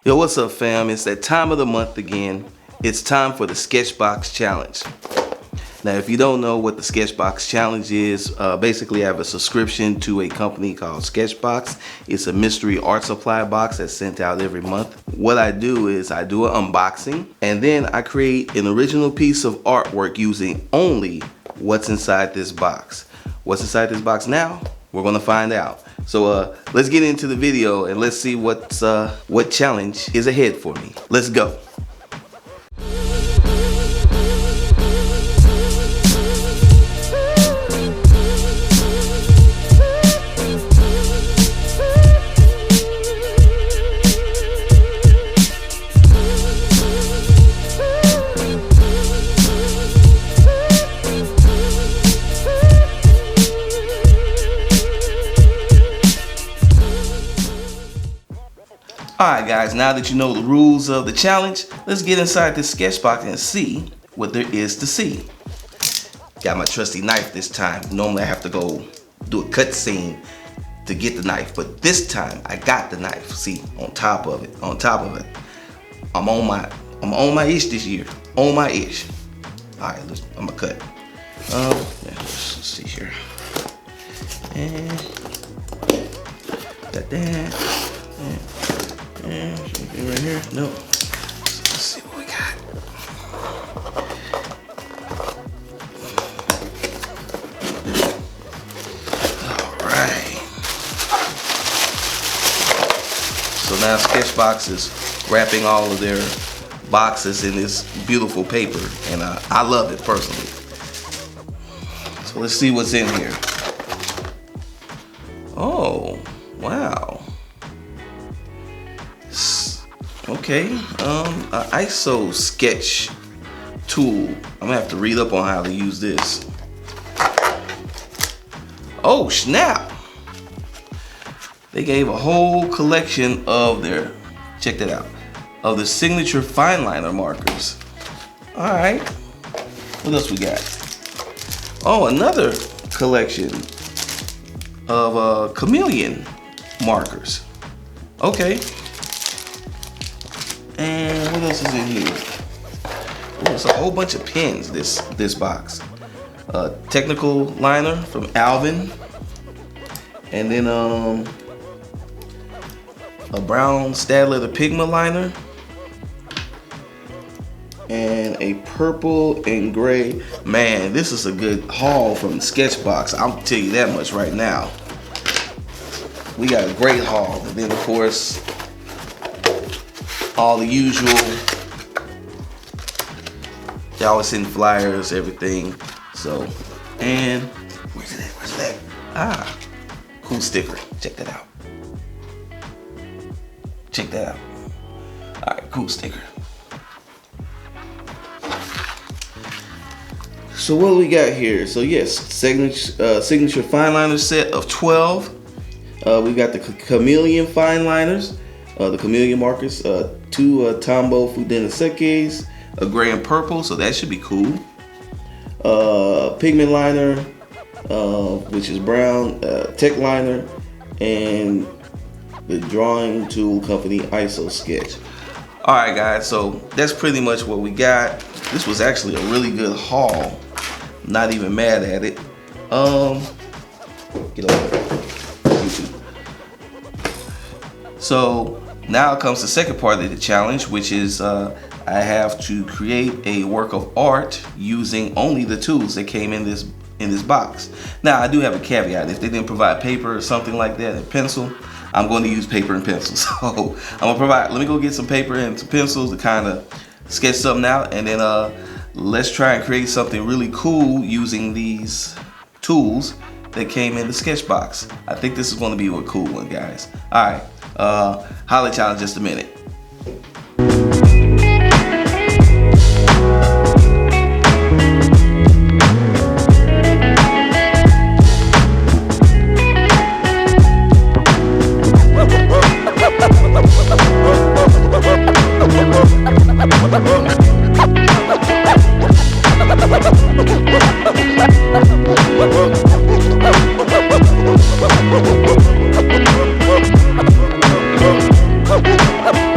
Yo, what's up fam? It's that time of the month again. It's time for the Sketchbox Challenge. Now if you don't know what the Sketchbox Challenge is, basically I have a subscription to a company called Sketchbox. It's a mystery art supply box that's sent out every month. What I do is I do an unboxing and then I create an original piece of artwork using only what's inside this box. What's inside this box now? We're gonna find out. So let's get into the video and let's see what challenge is ahead for me. Let's go. Alright guys, now that you know the rules of the challenge, let's get inside this Sketchbox and see what there is to see. Got my trusty knife this time. Normally I have to go do a cut scene to get the knife, but this time I got the knife. See, on top of it. I'm on my ish this year. On my ish. Alright, I'm gonna cut. Let's see here. And got that. And something right here. No. Let's see what we got. Alright. So now Sketchbox is wrapping all of their boxes in this beautiful paper. And I love it personally. So let's see what's in here. Oh, wow. Okay, ISO sketch tool. I'm gonna have to read up on how to use this. Oh snap! They gave a whole collection of their, check that out, of the signature fine liner markers. All right, what else we got? Oh, another collection of chameleon markers. Okay. And what else is in here? Oh, it's a whole bunch of pens, this box. Technical liner from Alvin. And then a brown Stadler Pigment liner. And a purple and gray. Man, this is a good haul from Sketchbox. I'll tell you that much right now. We got a great haul. And then of course, all the usual. They always send flyers, everything. So, and where's it at? Where's it at? Ah, cool sticker. Check that out. Check that out. All right, cool sticker. So what do we got here? So yes, signature fine liner set of 12. We got the chameleon fine liners. The chameleon markers, 2 Tombow Fudenasekes, a gray and purple, so that should be cool. Pigment liner, which is brown, tech liner, and the drawing tool company ISO Sketch. All right, guys, so that's pretty much what we got. This was actually a really good haul. Not even mad at it. Get over YouTube. So now comes the second part of the challenge, which is I have to create a work of art using only the tools that came in this box. Now I do have a caveat. If they didn't provide paper or something like that and pencil, I'm going to use paper and pencil. So I'm gonna provide. Let me go get some paper and some pencils to kind of sketch something out, and then let's try and create something really cool using these tools that came in the Sketchbox. I think this is going to be a cool one, guys. All right. Holla at y'all in just a minute. Whoa.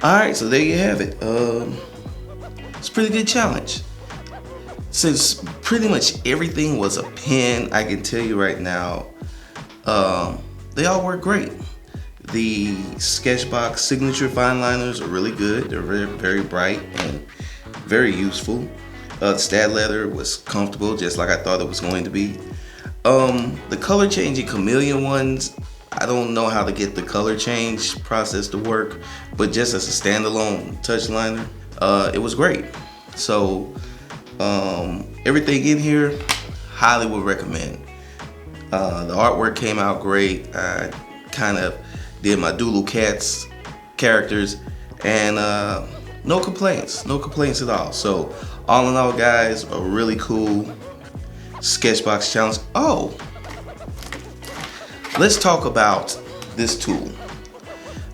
Alright, so there you have it. It's a pretty good challenge. Since pretty much everything was a pen, I can tell you right now, they all work great. The Sketchbox signature fine liners are really good. They're very, very bright and very useful. The stat leather was comfortable, just like I thought it was going to be. The color changing chameleon ones, I don't know how to get the color change process to work, but just as a standalone touch liner, it was great. So everything in here, highly would recommend. The artwork came out great. I kind of did my Doodle Cats characters, and no complaints at all. So all in all, guys, a really cool Sketchbox challenge. Oh, let's talk about this tool.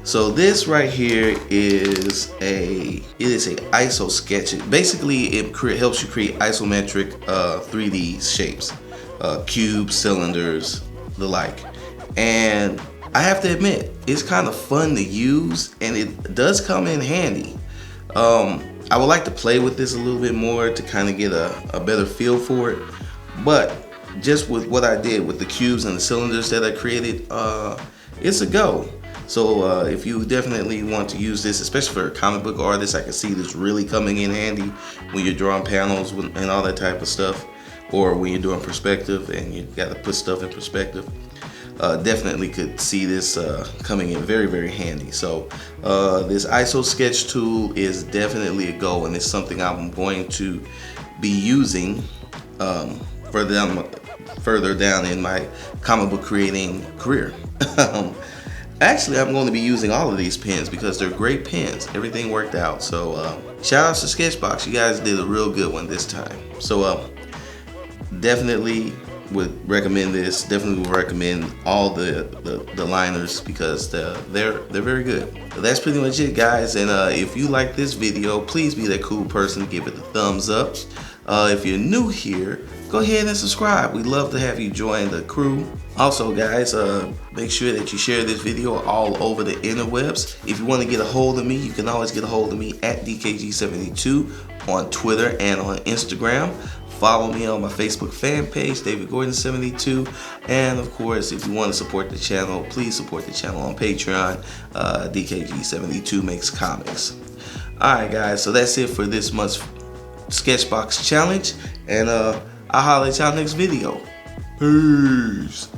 So this right here is a ISO sketch. Basically, it helps you create isometric 3D shapes, cubes, cylinders, the like. And I have to admit, it's kind of fun to use, and it does come in handy. I would like to play with this a little bit more to kind of get a better feel for it. But just with what I did with the cubes and the cylinders that I created, it's a go. So if you definitely want to use this, especially for a comic book artist, I can see this really coming in handy when you're drawing panels and all that type of stuff, or when you're doing perspective and you got to put stuff in perspective. Definitely could see this coming in very, very handy. So this ISO sketch tool is definitely a go, and it's something I'm going to be using further down in my comic book creating career. Actually, I'm going to be using all of these pens because they're great pens. Everything worked out. So shout out to Sketchbox. You guys did a real good one this time. So definitely would recommend this. Definitely would recommend all the liners because they're very good. So that's pretty much it, guys. And if you like this video, please be that cool person to give it a thumbs up. If you're new here, go ahead and subscribe. We'd love to have you join the crew. Also, guys, make sure that you share this video all over the interwebs. If you want to get a hold of me, you can always get a hold of me at DKG72 on Twitter and on Instagram. Follow me on my Facebook fan page, David Gordon 72. And of course, if you want to support the channel, please support the channel on Patreon. DKG72 makes comics. Alright, guys, so that's it for this month's Sketchbox challenge, and I'll holler at y'all next video. Peace.